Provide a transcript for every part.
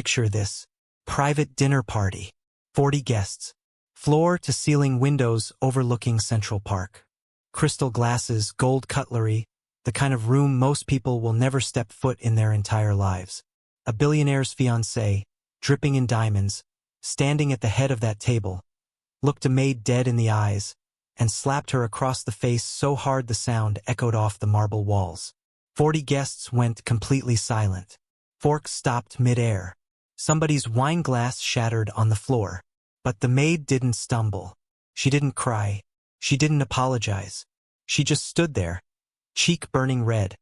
Picture this. Private dinner party. 40 guests. Floor-to-ceiling windows overlooking Central Park. Crystal glasses, gold cutlery, the kind of room most people will never step foot in their entire lives. A billionaire's fiancé, dripping in diamonds, standing at the head of that table, looked a maid dead in the eyes, and slapped her across the face so hard the sound echoed off the marble walls. 40 guests went completely silent. Forks stopped mid-air. Somebody's wine glass shattered on the floor. But the maid didn't stumble. She didn't cry. She didn't apologize. She just stood there, cheek burning red,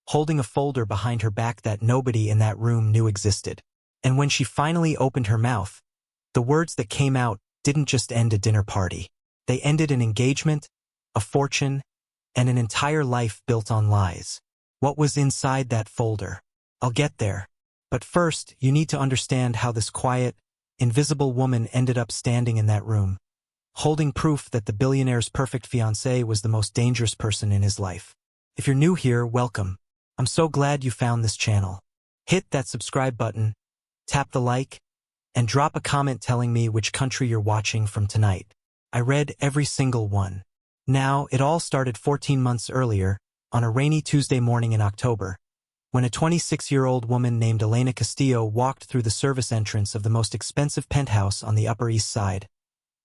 holding a folder behind her back that nobody in that room knew existed. And when she finally opened her mouth, the words that came out didn't just end a dinner party. They ended an engagement, a fortune, and an entire life built on lies. What was inside that folder? I'll get there. But first, you need to understand how this quiet, invisible woman ended up standing in that room, holding proof that the billionaire's perfect fiancé was the most dangerous person in his life. If you're new here, welcome. I'm so glad you found this channel. Hit that subscribe button, tap the like, and drop a comment telling me which country you're watching from tonight. I read every single one. Now, it all started 14 months earlier, on a rainy Tuesday morning in October, when a 26-year-old woman named Elena Castillo walked through the service entrance of the most expensive penthouse on the Upper East Side,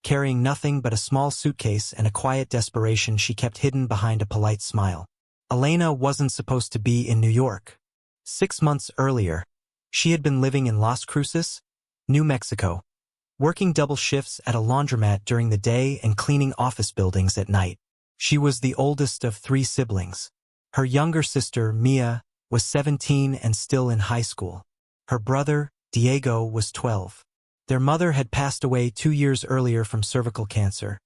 carrying nothing but a small suitcase and a quiet desperation she kept hidden behind a polite smile. Elena wasn't supposed to be in New York. 6 months earlier, she had been living in Las Cruces, New Mexico, working double shifts at a laundromat during the day and cleaning office buildings at night. She was the oldest of 3 siblings. Her younger sister, Mia, was 17 and still in high school. Her brother, Diego, was 12. Their mother had passed away 2 years earlier from cervical cancer,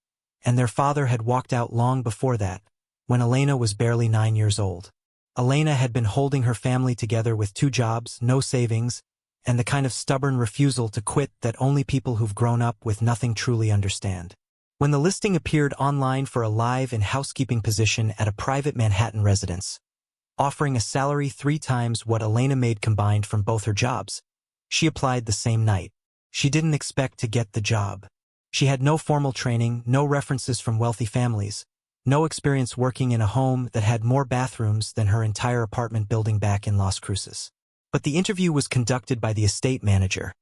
and their father had walked out long before that, when Elena was barely 9 years old. Elena had been holding her family together with 2 jobs, no savings, and the kind of stubborn refusal to quit that only people who've grown up with nothing truly understand. When the listing appeared online for a live-in housekeeping position at a private Manhattan residence, offering a salary 3 times what Elena made combined from both her jobs, she applied the same night. She didn't expect to get the job. She had no formal training, no references from wealthy families, no experience working in a home that had more bathrooms than her entire apartment building back in Las Cruces. But the interview was conducted by the estate manager,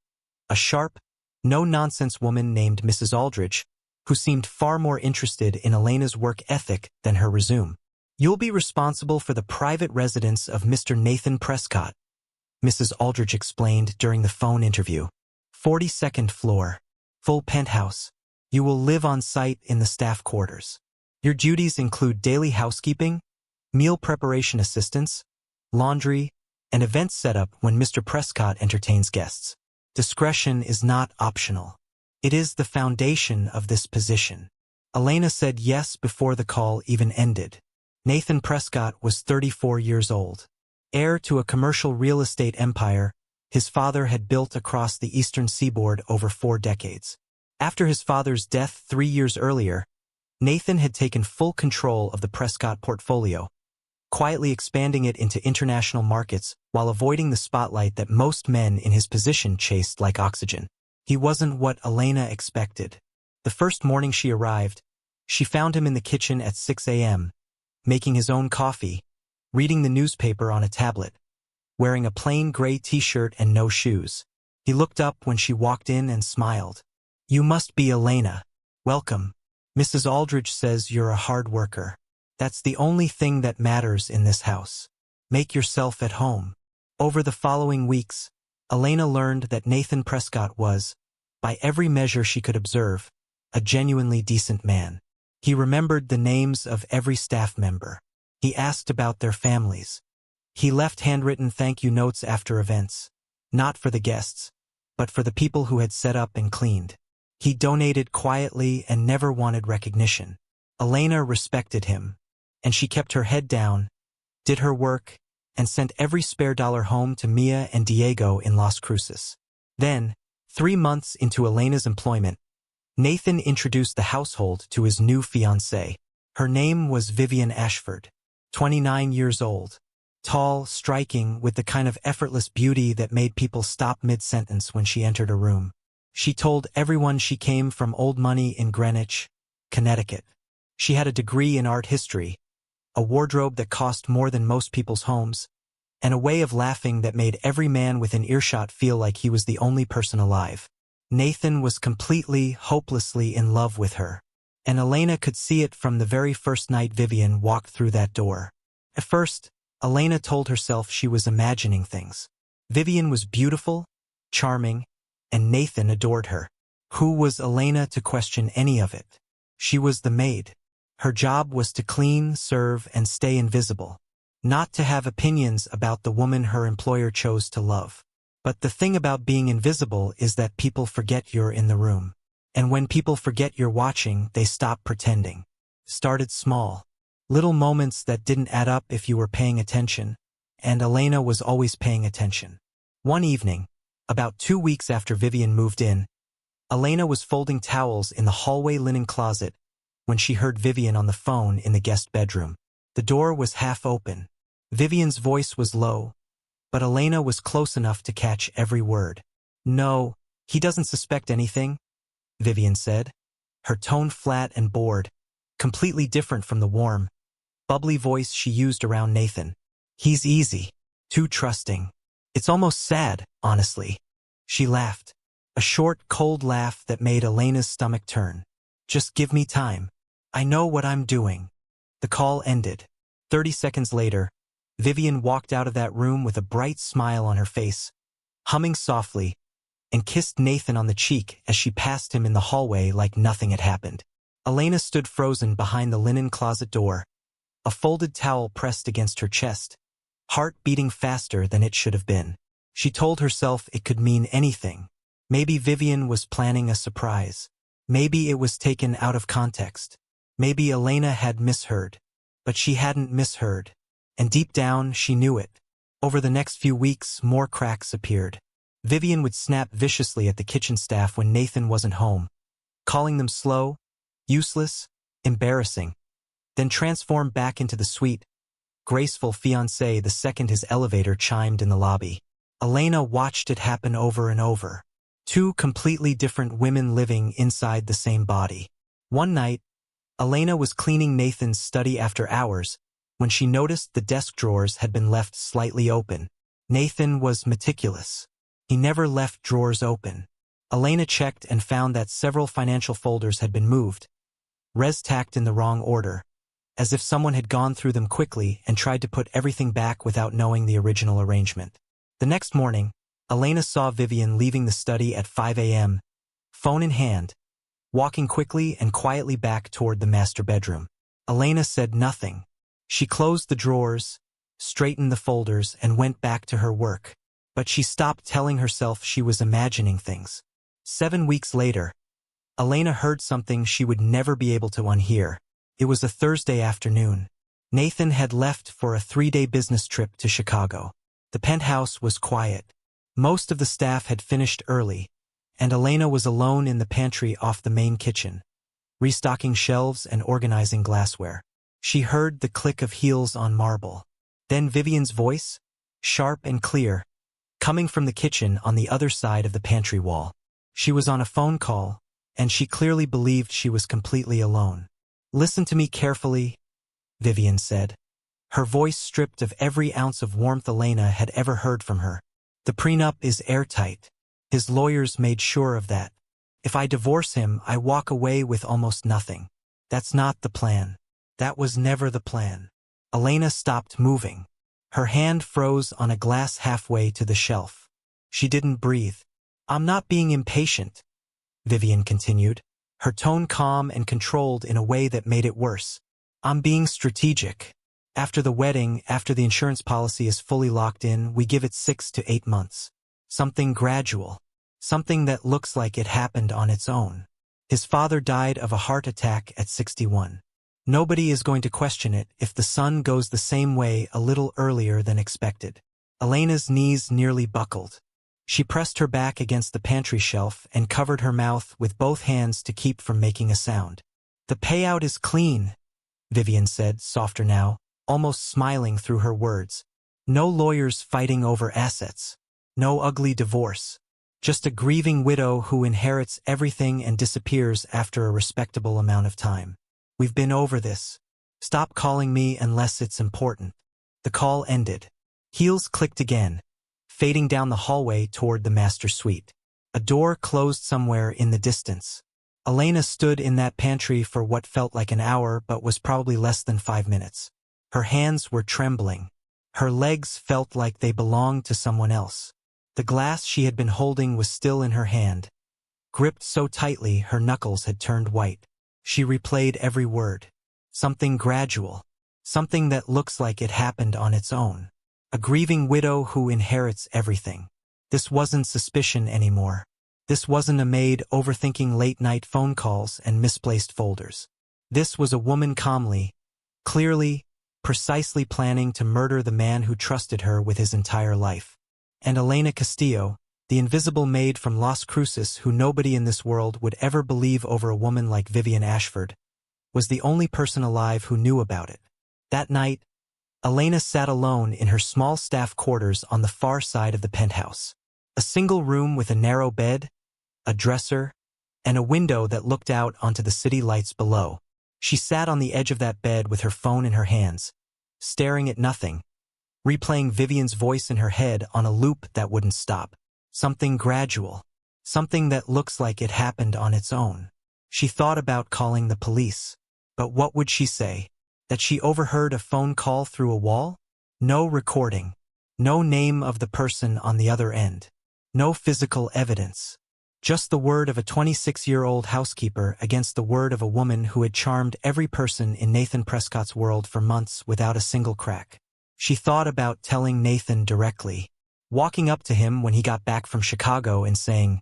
a sharp, no-nonsense woman named Mrs. Aldrich, who seemed far more interested in Elena's work ethic than her resume. "You'll be responsible for the private residence of Mr. Nathan Prescott," Mrs. Aldrich explained during the phone interview. 42nd floor. Full penthouse. You will live on site in the staff quarters. Your duties include daily housekeeping, meal preparation assistance, laundry, and event setup when Mr. Prescott entertains guests. Discretion is not optional. It is the foundation of this position. Elena said yes before the call even ended. Nathan Prescott was 34 years old. Heir to a commercial real estate empire his father had built across the eastern seaboard over 4 decades. After his father's death 3 years earlier, Nathan had taken full control of the Prescott portfolio, quietly expanding it into international markets while avoiding the spotlight that most men in his position chased like oxygen. He wasn't what Elena expected. The first morning she arrived, she found him in the kitchen at 6 a.m., making his own coffee, reading the newspaper on a tablet, wearing a plain gray t-shirt and no shoes. He looked up when she walked in and smiled. "You must be Elena. Welcome. Mrs. Aldrich says you're a hard worker. That's the only thing that matters in this house. Make yourself at home." Over the following weeks, Elena learned that Nathan Prescott was, by every measure she could observe, a genuinely decent man. He remembered the names of every staff member. He asked about their families. He left handwritten thank you notes after events, not for the guests, but for the people who had set up and cleaned. He donated quietly and never wanted recognition. Elena respected him, and she kept her head down, did her work, and sent every spare dollar home to Mia and Diego in Las Cruces. Then, 3 months into Elena's employment, Nathan introduced the household to his new fiancée. Her name was Vivian Ashford, 29 years old. Tall, striking, with the kind of effortless beauty that made people stop mid-sentence when she entered a room. She told everyone she came from old money in Greenwich, Connecticut. She had a degree in art history, a wardrobe that cost more than most people's homes, and a way of laughing that made every man within earshot feel like he was the only person alive. Nathan was completely, hopelessly in love with her, and Elena could see it from the very first night Vivian walked through that door. At first, Elena told herself she was imagining things. Vivian was beautiful, charming, and Nathan adored her. Who was Elena to question any of it? She was the maid. Her job was to clean, serve, and stay invisible. Not to have opinions about the woman her employer chose to love. But the thing about being invisible is that people forget you're in the room. And when people forget you're watching, they stop pretending. Started small. Little moments that didn't add up if you were paying attention. And Elena was always paying attention. One evening, about 2 weeks after Vivian moved in, Elena was folding towels in the hallway linen closet when she heard Vivian on the phone in the guest bedroom. The door was half open. Vivian's voice was low, but Elena was close enough to catch every word. "No, he doesn't suspect anything," Vivian said, her tone flat and bored, completely different from the warm, bubbly voice she used around Nathan. "He's easy, too trusting. It's almost sad, honestly." She laughed, a short, cold laugh that made Elena's stomach turn. "Just give me time. I know what I'm doing." The call ended. 30 seconds later, Vivian walked out of that room with a bright smile on her face, humming softly, and kissed Nathan on the cheek as she passed him in the hallway like nothing had happened. Elena stood frozen behind the linen closet door, a folded towel pressed against her chest, heart beating faster than it should have been. She told herself it could mean anything. Maybe Vivian was planning a surprise. Maybe it was taken out of context. Maybe Elena had misheard. But she hadn't misheard. And deep down, she knew it. Over the next few weeks, more cracks appeared. Vivian would snap viciously at the kitchen staff when Nathan wasn't home, calling them slow, useless, embarrassing, then transform back into the sweet, graceful fiancé the second his elevator chimed in the lobby. Elena watched it happen over and over. Two completely different women living inside the same body. One night, Elena was cleaning Nathan's study after hours when she noticed the desk drawers had been left slightly open. Nathan was meticulous. He never left drawers open. Elena checked and found that several financial folders had been moved, res-tacked in the wrong order, as if someone had gone through them quickly and tried to put everything back without knowing the original arrangement. The next morning, Elena saw Vivian leaving the study at 5 a.m., phone in hand, walking quickly and quietly back toward the master bedroom. Elena said nothing. She closed the drawers, straightened the folders, and went back to her work. But she stopped telling herself she was imagining things. 7 weeks later, Elena heard something she would never be able to unhear. It was a Thursday afternoon. Nathan had left for a 3-day business trip to Chicago. The penthouse was quiet. Most of the staff had finished early, and Elena was alone in the pantry off the main kitchen, restocking shelves and organizing glassware. She heard the click of heels on marble. Then Vivian's voice, sharp and clear, coming from the kitchen on the other side of the pantry wall. She was on a phone call, and she clearly believed she was completely alone. "Listen to me carefully," Vivian said, her voice stripped of every ounce of warmth Elena had ever heard from her. "The prenup is airtight. His lawyers made sure of that. If I divorce him, I walk away with almost nothing. That's not the plan. That was never the plan." Elena stopped moving. Her hand froze on a glass halfway to the shelf. She didn't breathe. "I'm not being impatient," Vivian continued, her tone calm and controlled in a way that made it worse. "I'm being strategic. After the wedding, after the insurance policy is fully locked in, we give it 6 to 8 months. Something gradual. Something that looks like it happened on its own. His father died of a heart attack at 61. Nobody is going to question it if the son goes the same way a little earlier than expected." Elena's knees nearly buckled. She pressed her back against the pantry shelf and covered her mouth with both hands to keep from making a sound. "The payout is clean," Vivian said, softer now, almost smiling through her words. No lawyers fighting over assets. No ugly divorce. Just a grieving widow who inherits everything and disappears after a respectable amount of time. We've been over this. Stop calling me unless it's important. The call ended. Heels clicked again, fading down the hallway toward the master suite. A door closed somewhere in the distance. Elena stood in that pantry for what felt like an hour but was probably less than 5 minutes. Her hands were trembling. Her legs felt like they belonged to someone else. The glass she had been holding was still in her hand, gripped so tightly her knuckles had turned white. She replayed every word. Something gradual. Something that looks like it happened on its own. A grieving widow who inherits everything. This wasn't suspicion anymore. This wasn't a maid overthinking late-night phone calls and misplaced folders. This was a woman calmly, clearly, precisely planning to murder the man who trusted her with his entire life. And Elena Castillo, the invisible maid from Las Cruces who nobody in this world would ever believe over a woman like Vivian Ashford, was the only person alive who knew about it. That night, Elena sat alone in her small staff quarters on the far side of the penthouse. A single room with a narrow bed, a dresser, and a window that looked out onto the city lights below. She sat on the edge of that bed with her phone in her hands, staring at nothing, replaying Vivian's voice in her head on a loop that wouldn't stop. Something gradual. Something that looks like it happened on its own. She thought about calling the police. But what would she say? That she overheard a phone call through a wall? No recording. No name of the person on the other end. No physical evidence. Just the word of a 26-year-old housekeeper against the word of a woman who had charmed every person in Nathan Prescott's world for months without a single crack. She thought about telling Nathan directly, walking up to him when he got back from Chicago and saying,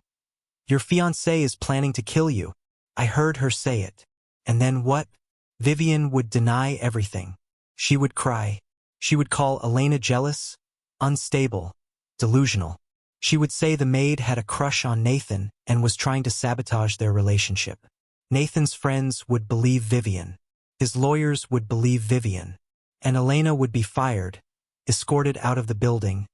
"Your fiancé is planning to kill you. I heard her say it." And then what? Vivian would deny everything. She would cry. She would call Elena jealous, unstable, delusional. She would say the maid had a crush on Nathan and was trying to sabotage their relationship. Nathan's friends would believe Vivian. His lawyers would believe Vivian. And Elena would be fired, escorted out of the building,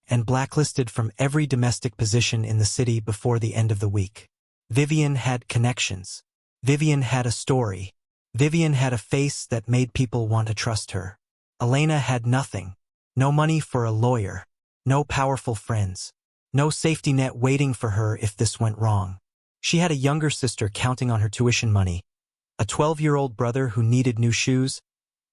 and blacklisted from every domestic position in the city before the end of the week. Vivian had connections. Vivian had a story. Vivian had a face that made people want to trust her. Elena had nothing. No money for a lawyer. No powerful friends. No safety net waiting for her if this went wrong. She had a younger sister counting on her tuition money, a 12-year-old brother who needed new shoes,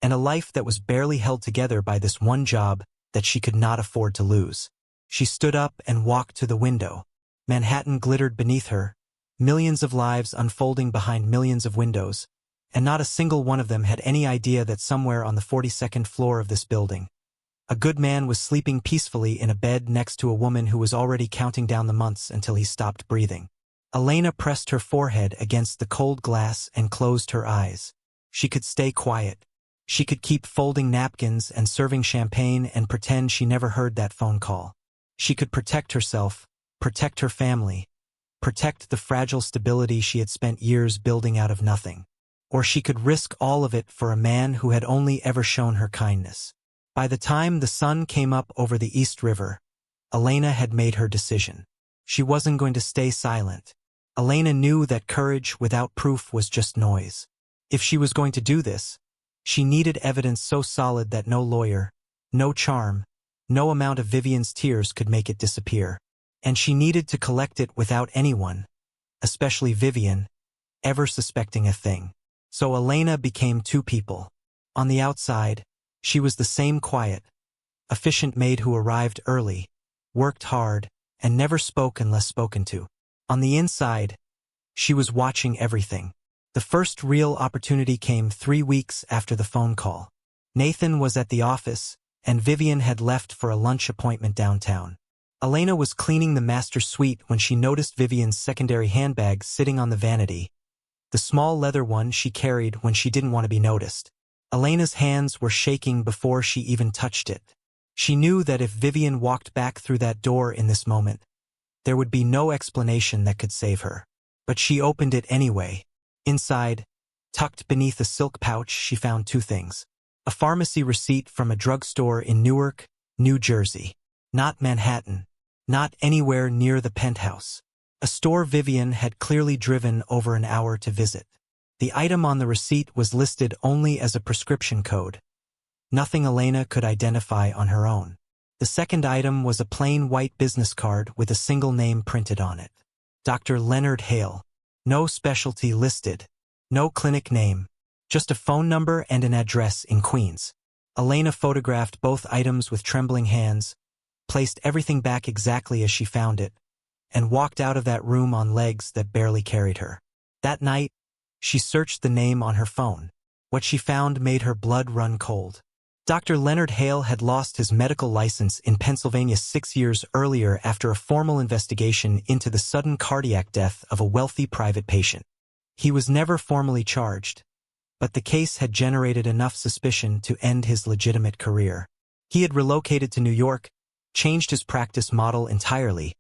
and a life that was barely held together by this one job that she could not afford to lose. She stood up and walked to the window. Manhattan glittered beneath her, millions of lives unfolding behind millions of windows, and not a single one of them had any idea that somewhere on the 42nd floor of this building, a good man was sleeping peacefully in a bed next to a woman who was already counting down the months until he stopped breathing. Elena pressed her forehead against the cold glass and closed her eyes. She could stay quiet. She could keep folding napkins and serving champagne and pretend she never heard that phone call. She could protect herself, protect her family, protect the fragile stability she had spent years building out of nothing. Or she could risk all of it for a man who had only ever shown her kindness. By the time the sun came up over the East River, Elena had made her decision. She wasn't going to stay silent. Elena knew that courage without proof was just noise. If she was going to do this, she needed evidence so solid that no lawyer, no charm, no amount of Vivian's tears could make it disappear. And she needed to collect it without anyone, especially Vivian, ever suspecting a thing. So Elena became two people. On the outside, she was the same quiet, efficient maid who arrived early, worked hard, and never spoke unless spoken to. On the inside, she was watching everything. The first real opportunity came 3 weeks after the phone call. Nathan was at the office, and Vivian had left for a lunch appointment downtown. Elena was cleaning the master suite when she noticed Vivian's secondary handbag sitting on the vanity, the small leather one she carried when she didn't want to be noticed. Elena's hands were shaking before she even touched it. She knew that if Vivian walked back through that door in this moment, there would be no explanation that could save her. But she opened it anyway. Inside, tucked beneath a silk pouch, she found 2 things. A pharmacy receipt from a drugstore in Newark, New Jersey. Not Manhattan. Not anywhere near the penthouse. A store Vivian had clearly driven over an hour to visit. The item on the receipt was listed only as a prescription code. Nothing Elena could identify on her own. The second item was a plain white business card with a single name printed on it. Dr. Leonard Hale. No specialty listed. No clinic name. Just a phone number and an address in Queens. Elena photographed both items with trembling hands, placed everything back exactly as she found it, and walked out of that room on legs that barely carried her. That night, she searched the name on her phone. What she found made her blood run cold. Dr. Leonard Hale had lost his medical license in Pennsylvania 6 years earlier after a formal investigation into the sudden cardiac death of a wealthy private patient. He was never formally charged, but the case had generated enough suspicion to end his legitimate career. He had relocated to New York, changed his practice model entirely,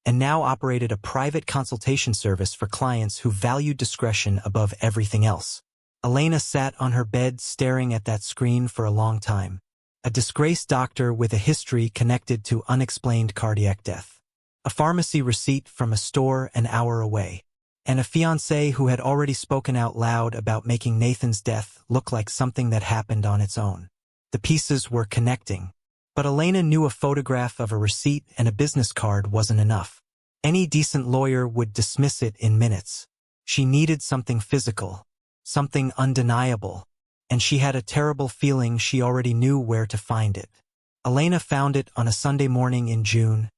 and now operated a private consultation service for clients who valued discretion above everything else. Elena sat on her bed staring at that screen for a long time. A disgraced doctor with a history connected to unexplained cardiac death. A pharmacy receipt from a store an hour away. And a fiancé who had already spoken out loud about making Nathan's death look like something that happened on its own. The pieces were connecting. But Elena knew a photograph of a receipt and a business card wasn't enough. Any decent lawyer would dismiss it in minutes. She needed something physical. Something undeniable, and she had a terrible feeling she already knew where to find it. Elena found it on a Sunday morning in June,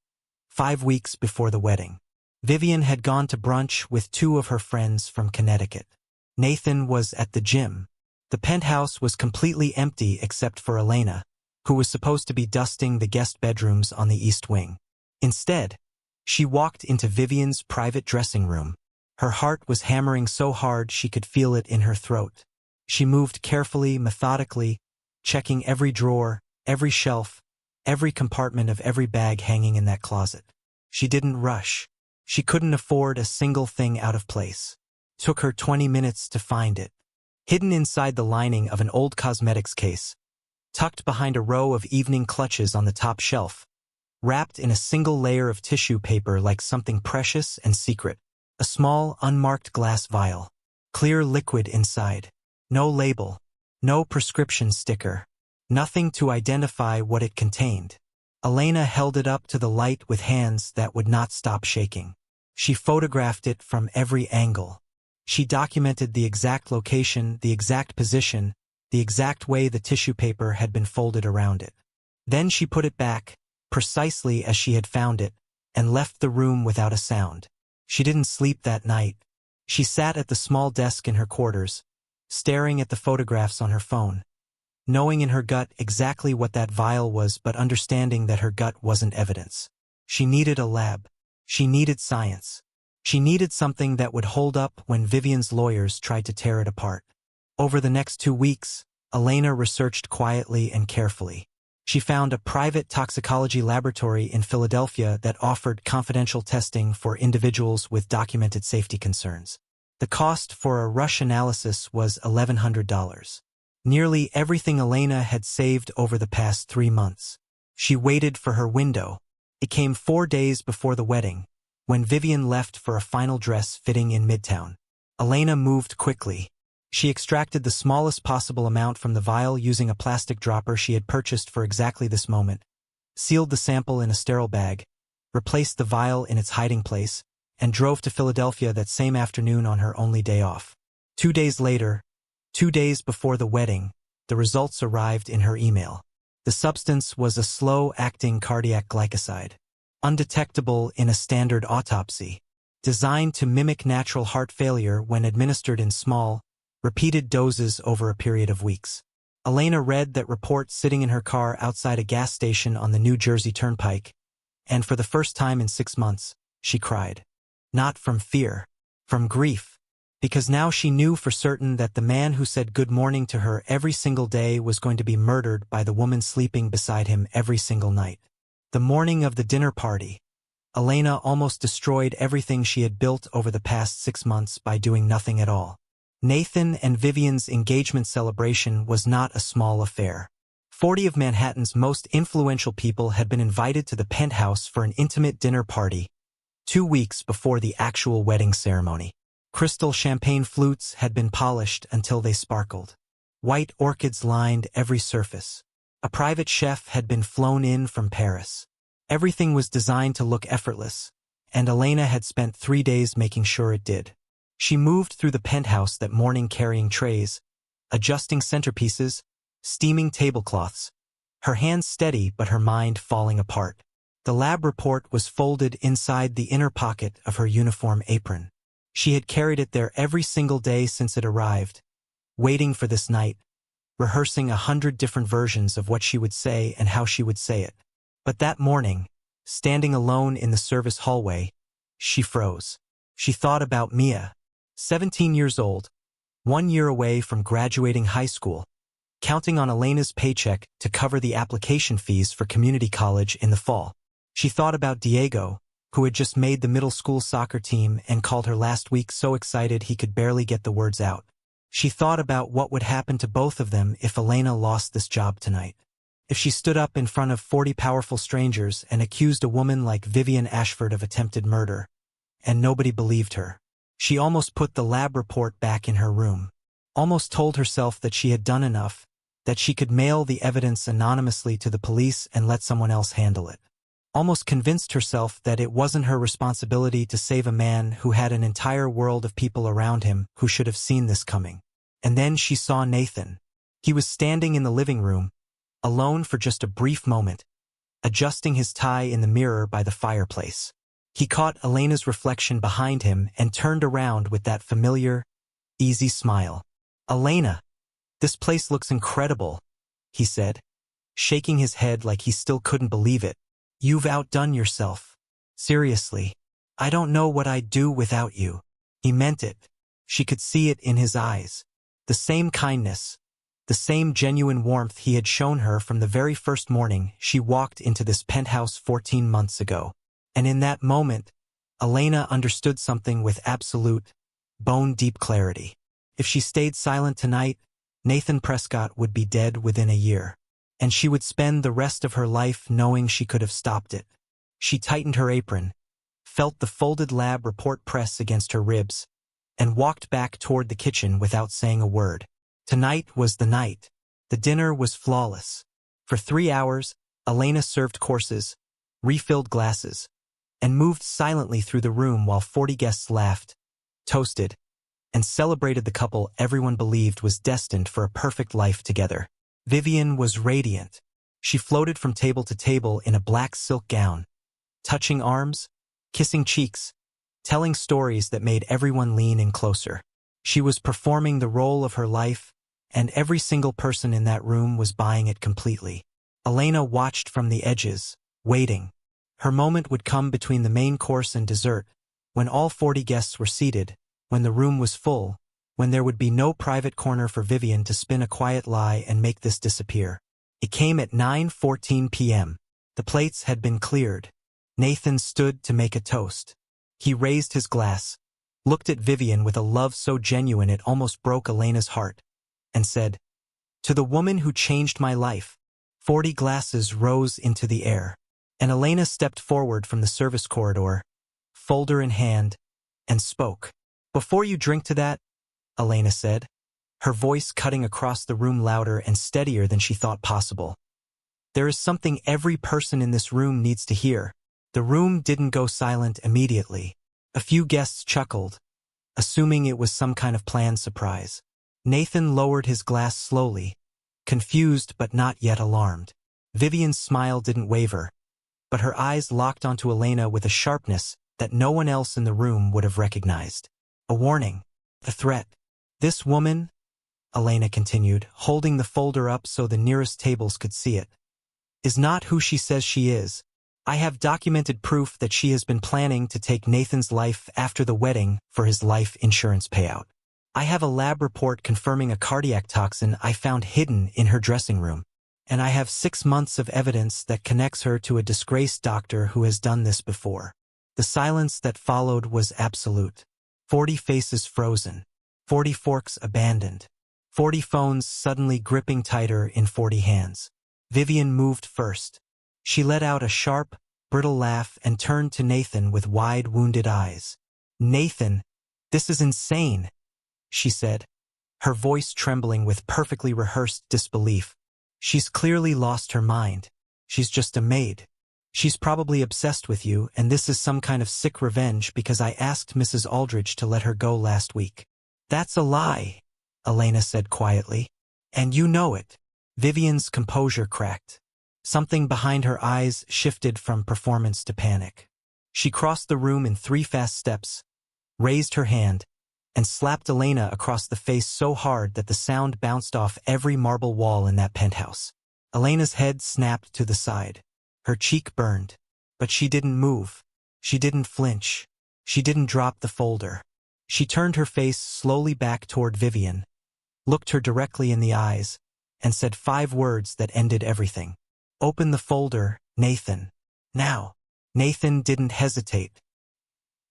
5 weeks before the wedding. Vivian had gone to brunch with 2 of her friends from Connecticut. Nathan was at the gym. The penthouse was completely empty except for Elena, who was supposed to be dusting the guest bedrooms on the east wing. Instead, she walked into Vivian's private dressing room. Her heart was hammering so hard she could feel it in her throat. She moved carefully, methodically, checking every drawer, every shelf, every compartment of every bag hanging in that closet. She didn't rush. She couldn't afford a single thing out of place. Took her 20 minutes to find it. Hidden inside the lining of an old cosmetics case, tucked behind a row of evening clutches on the top shelf, wrapped in a single layer of tissue paper like something precious and secret. A small, unmarked glass vial. Clear liquid inside. No label. No prescription sticker. Nothing to identify what it contained. Elena held it up to the light with hands that would not stop shaking. She photographed it from every angle. She documented the exact location, the exact position, the exact way the tissue paper had been folded around it. Then she put it back, precisely as she had found it, and left the room without a sound. She didn't sleep that night. She sat at the small desk in her quarters, staring at the photographs on her phone, knowing in her gut exactly what that vial was but understanding that her gut wasn't evidence. She needed a lab. She needed science. She needed something that would hold up when Vivian's lawyers tried to tear it apart. Over the next 2 weeks, Elena researched quietly and carefully. She found a private toxicology laboratory in Philadelphia that offered confidential testing for individuals with documented safety concerns. The cost for a rush analysis was $1,100. Nearly everything Elena had saved over the past 3 months. She waited for her window. It came 4 days before the wedding, when Vivian left for a final dress fitting in Midtown. Elena moved quickly. She extracted the smallest possible amount from the vial using a plastic dropper she had purchased for exactly this moment, sealed the sample in a sterile bag, replaced the vial in its hiding place, and drove to Philadelphia that same afternoon on her only day off. 2 days later, 2 days before the wedding, the results arrived in her email. The substance was a slow-acting cardiac glycoside, undetectable in a standard autopsy, designed to mimic natural heart failure when administered in small, repeated doses over a period of weeks. Elena read that report sitting in her car outside a gas station on the New Jersey Turnpike, and for the first time in 6 months, she cried. Not from fear, from grief, because now she knew for certain that the man who said good morning to her every single day was going to be murdered by the woman sleeping beside him every single night. The morning of the dinner party, Elena almost destroyed everything she had built over the past 6 months by doing nothing at all. Nathan and Vivian's engagement celebration was not a small affair. 40 of Manhattan's most influential people had been invited to the penthouse for an intimate dinner party 2 weeks before the actual wedding ceremony. Crystal champagne flutes had been polished until they sparkled. White orchids lined every surface. A private chef had been flown in from Paris. Everything was designed to look effortless, and Elena had spent 3 days making sure it did. She moved through the penthouse that morning carrying trays, adjusting centerpieces, steaming tablecloths, her hands steady but her mind falling apart. The lab report was folded inside the inner pocket of her uniform apron. She had carried it there every single day since it arrived, waiting for this night, rehearsing 100 different versions of what she would say and how she would say it. But that morning, standing alone in the service hallway, she froze. She thought about Mia, 17 years old, 1 year away from graduating high school, counting on Elena's paycheck to cover the application fees for community college in the fall. She thought about Diego, who had just made the middle school soccer team and called her last week so excited he could barely get the words out. She thought about what would happen to both of them if Elena lost this job tonight. If she stood up in front of 40 powerful strangers and accused a woman like Vivian Ashford of attempted murder, and nobody believed her. She almost put the lab report back in her room. Almost told herself that she had done enough, that she could mail the evidence anonymously to the police and let someone else handle it. Almost convinced herself that it wasn't her responsibility to save a man who had an entire world of people around him who should have seen this coming. And then she saw Nathan. He was standing in the living room, alone for just a brief moment, adjusting his tie in the mirror by the fireplace. He caught Elena's reflection behind him and turned around with that familiar, easy smile. "Elena, this place looks incredible," he said, shaking his head like he still couldn't believe it. "You've outdone yourself. Seriously, I don't know what I'd do without you." He meant it. She could see it in his eyes. The same kindness, the same genuine warmth he had shown her from the very first morning she walked into this penthouse 14 months ago. And in that moment, Elena understood something with absolute, bone-deep clarity. If she stayed silent tonight, Nathan Prescott would be dead within a year. And she would spend the rest of her life knowing she could have stopped it. She tightened her apron, felt the folded lab report press against her ribs, and walked back toward the kitchen without saying a word. Tonight was the night. The dinner was flawless. For 3 hours, Elena served courses, refilled glasses, and moved silently through the room while 40 guests laughed, toasted, and celebrated the couple everyone believed was destined for a perfect life together. Vivian was radiant. She floated from table to table in a black silk gown, touching arms, kissing cheeks, telling stories that made everyone lean in closer. She was performing the role of her life, and every single person in that room was buying it completely. Elena watched from the edges, waiting. Her moment would come between the main course and dessert, when all 40 guests were seated, when the room was full, when there would be no private corner for Vivian to spin a quiet lie and make this disappear. It came at 9:14 p.m. The plates had been cleared. Nathan stood to make a toast. He raised his glass, looked at Vivian with a love so genuine it almost broke Elena's heart, and said, "To the woman who changed my life." 40 glasses rose into the air, and Elena stepped forward from the service corridor, folder in hand, and spoke. "Before you drink to that," Elena said, her voice cutting across the room louder and steadier than she thought possible, "there is something every person in this room needs to hear." The room didn't go silent immediately. A few guests chuckled, assuming it was some kind of planned surprise. Nathan lowered his glass slowly, confused but not yet alarmed. Vivian's smile didn't waver, but her eyes locked onto Elena with a sharpness that no one else in the room would have recognized. A warning, a threat. "This woman," Elena continued, holding the folder up so the nearest tables could see it, "is not who she says she is. I have documented proof that she has been planning to take Nathan's life after the wedding for his life insurance payout. I have a lab report confirming a cardiac toxin I found hidden in her dressing room. And I have 6 months of evidence that connects her to a disgraced doctor who has done this before." The silence that followed was absolute. 40 faces frozen, 40 forks abandoned, 40 phones suddenly gripping tighter in 40 hands. Vivian moved first. She let out a sharp, brittle laugh and turned to Nathan with wide, wounded eyes. "Nathan, this is insane," she said, her voice trembling with perfectly rehearsed disbelief. "She's clearly lost her mind. She's just a maid. She's probably obsessed with you, and this is some kind of sick revenge because I asked Mrs. Aldridge to let her go last week." "That's a lie," Elena said quietly. "And you know it." Vivian's composure cracked. Something behind her eyes shifted from performance to panic. She crossed the room in 3 fast steps, raised her hand, and slapped Elena across the face so hard that the sound bounced off every marble wall in that penthouse. Elena's head snapped to the side. Her cheek burned. But she didn't move. She didn't flinch. She didn't drop the folder. She turned her face slowly back toward Vivian, looked her directly in the eyes, and said 5 words that ended everything. "Open the folder, Nathan. Now." Nathan didn't hesitate.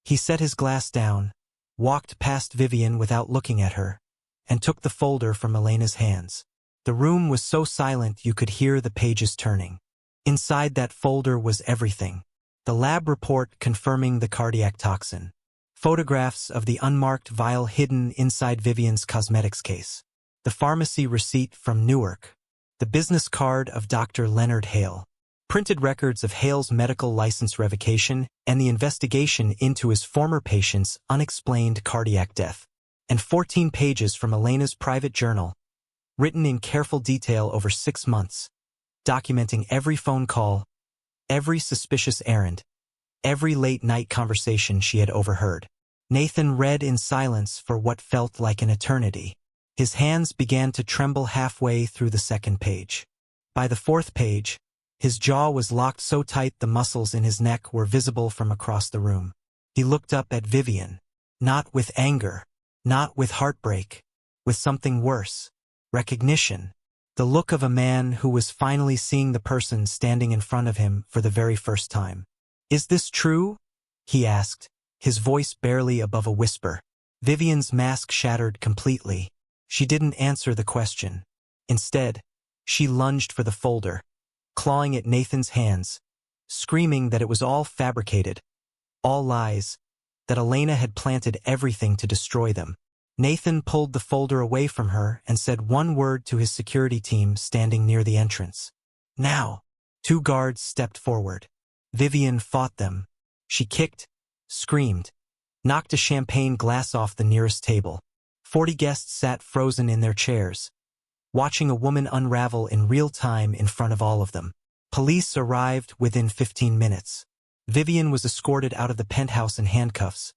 He set his glass down, walked past Vivian without looking at her, and took the folder from Elena's hands. The room was so silent you could hear the pages turning. Inside that folder was everything. The lab report confirming the cardiac toxin. Photographs of the unmarked vial hidden inside Vivian's cosmetics case. The pharmacy receipt from Newark. The business card of Dr. Leonard Hale. Printed records of Hale's medical license revocation and the investigation into his former patient's unexplained cardiac death. And 14 pages from Elena's private journal, written in careful detail over 6 months, documenting every phone call, every suspicious errand, every late-night conversation she had overheard. Nathan read in silence for what felt like an eternity. His hands began to tremble halfway through the 2nd page. By the 4th page, his jaw was locked so tight the muscles in his neck were visible from across the room. He looked up at Vivian, not with anger, not with heartbreak, with something worse, recognition. The look of a man who was finally seeing the person standing in front of him for the very first time. "Is this true?" he asked, his voice barely above a whisper. Vivian's mask shattered completely. She didn't answer the question. Instead, she lunged for the folder, clawing at Nathan's hands, screaming that it was all fabricated, all lies, that Elena had planted everything to destroy them. Nathan pulled the folder away from her and said one word to his security team standing near the entrance. "Now." 2 guards stepped forward. Vivian fought them. She kicked, screamed, knocked a champagne glass off the nearest table. 40 guests sat frozen in their chairs, watching a woman unravel in real time in front of all of them. Police arrived within 15 minutes. Vivian was escorted out of the penthouse in handcuffs.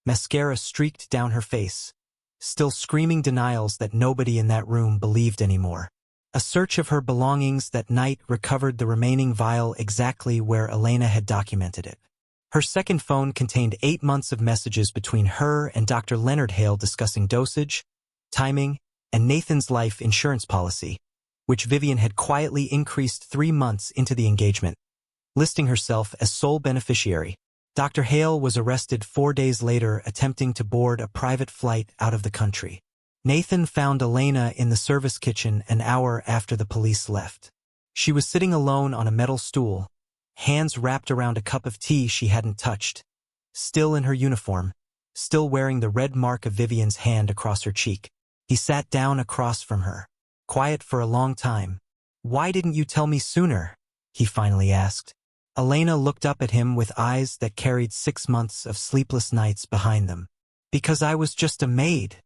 Mascara streaked down her face, still screaming denials that nobody in that room believed anymore. A search of her belongings that night recovered the remaining vial exactly where Elena had documented it. Her second phone contained 8 months of messages between her and Dr. Leonard Hale discussing dosage, timing, and Nathan's life insurance policy, which Vivian had quietly increased 3 months into the engagement, listing herself as sole beneficiary. Dr. Hale was arrested 4 days later attempting to board a private flight out of the country. Nathan found Elena in the service kitchen an hour after the police left. She was sitting alone on a metal stool, hands wrapped around a cup of tea she hadn't touched, still in her uniform, still wearing the red mark of Vivian's hand across her cheek. He sat down across from her, quiet for a long time. "Why didn't you tell me sooner?" he finally asked. Elena looked up at him with eyes that carried 6 months of sleepless nights behind them. "Because I was just a maid,"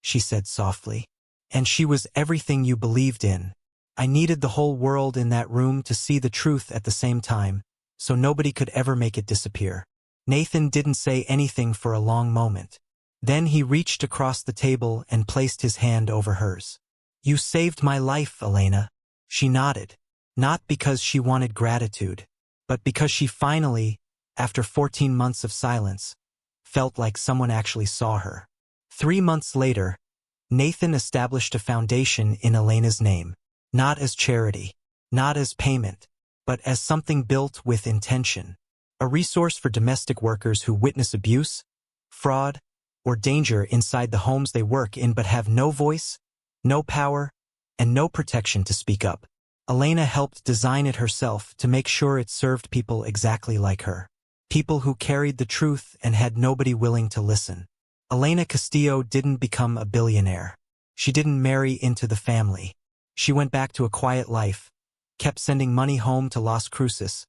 she said softly. "And she was everything you believed in. I needed the whole world in that room to see the truth at the same time, so nobody could ever make it disappear." Nathan didn't say anything for a long moment. Then he reached across the table and placed his hand over hers. "You saved my life, Elena." She nodded, not because she wanted gratitude, but because she finally, after 14 months of silence, felt like someone actually saw her. 3 months later, Nathan established a foundation in Elena's name, not as charity, not as payment, but as something built with intention. A resource for domestic workers who witness abuse, fraud, or danger inside the homes they work in but have no voice, no power, and no protection to speak up. Elena helped design it herself to make sure it served people exactly like her. People who carried the truth and had nobody willing to listen. Elena Castillo didn't become a billionaire. She didn't marry into the family. She went back to a quiet life, kept sending money home to Las Cruces,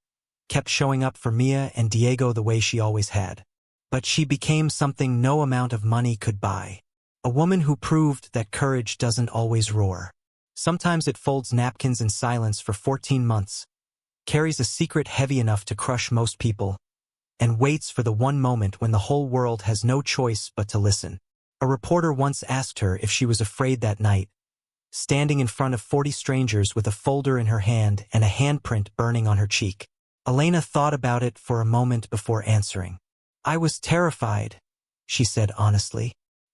kept showing up for Mia and Diego the way she always had. But she became something no amount of money could buy. A woman who proved that courage doesn't always roar. Sometimes it folds napkins in silence for 14 months, carries a secret heavy enough to crush most people, and waits for the one moment when the whole world has no choice but to listen. A reporter once asked her if she was afraid that night, standing in front of 40 strangers with a folder in her hand and a handprint burning on her cheek. Elena thought about it for a moment before answering. "I was terrified," she said honestly,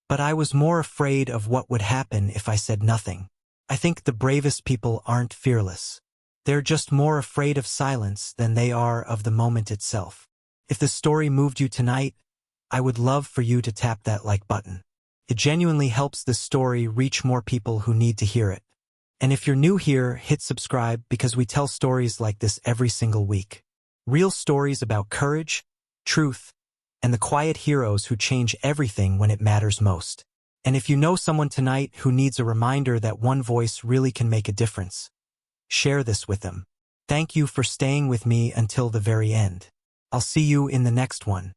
"but I was more afraid of what would happen if I said nothing. I think the bravest people aren't fearless. They're just more afraid of silence than they are of the moment itself." If the story moved you tonight, I would love for you to tap that like button. It genuinely helps this story reach more people who need to hear it. And if you're new here, hit subscribe because we tell stories like this every single week. Real stories about courage, truth, and the quiet heroes who change everything when it matters most. And if you know someone tonight who needs a reminder that one voice really can make a difference, share this with them. Thank you for staying with me until the very end. I'll see you in the next one.